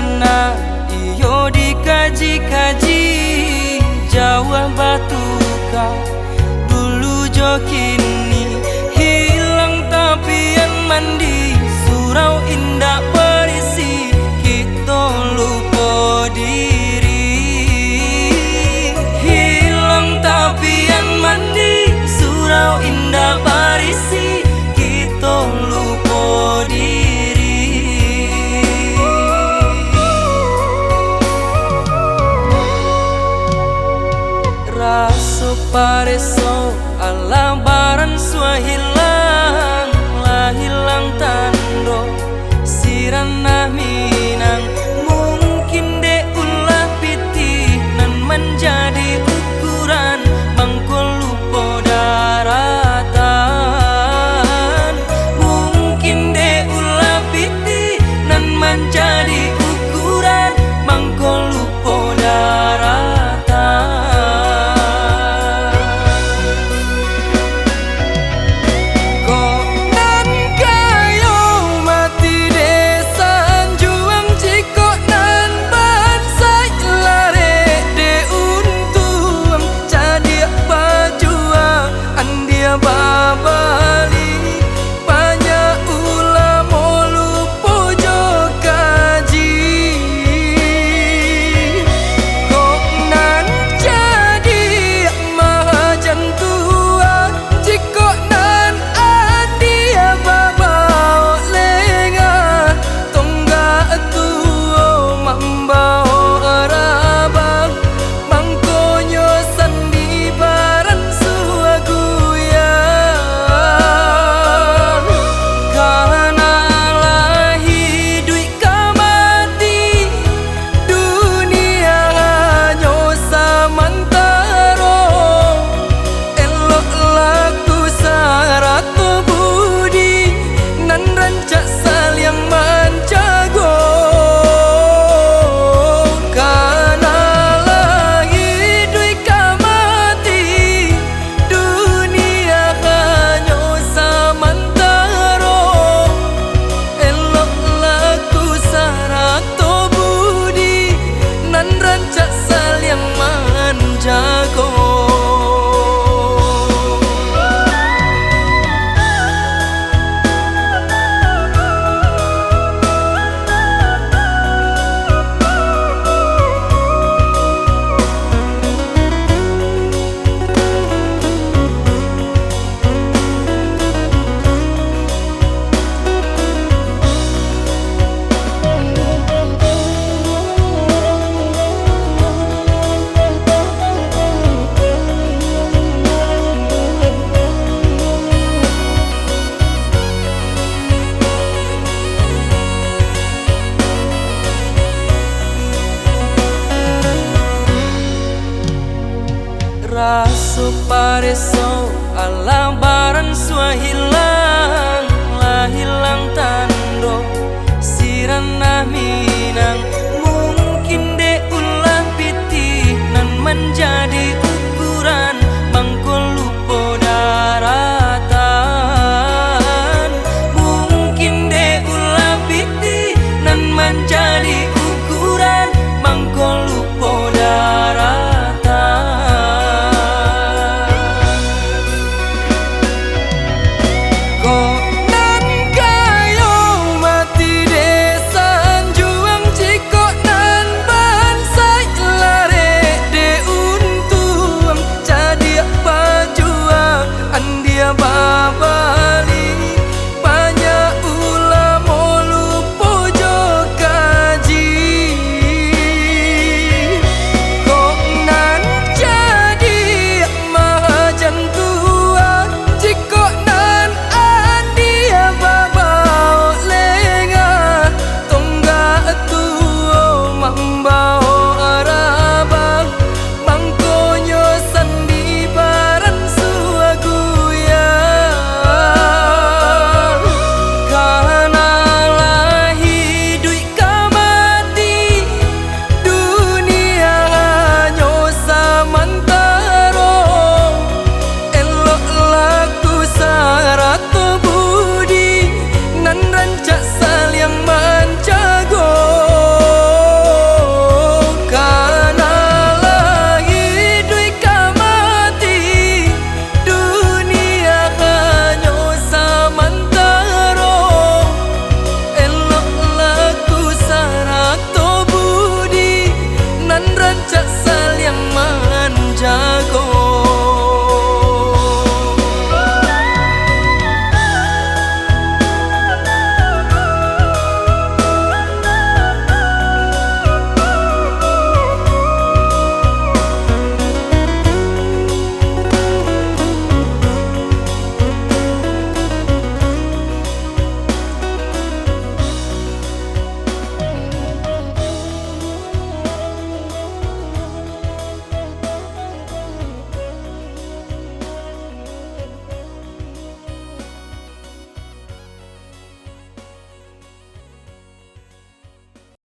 sirana iyo dikaji-kaji Jawa batuka dulu jo kini hilang tapi yang mandi surau indah berisi kita lupa diri hilang tapi yang mandi surau indah berisi kita lupa diri raso pareso ala baran sua hilang lah hilang tando sirana minang mungkin de ulah piti nan menjadi ukuran mangko lupa daratan mungkin de ulah piti nan menjadi ukuran mangko lupa daratan raso pareso ala baran sua hilang lah hilang tando sirana mi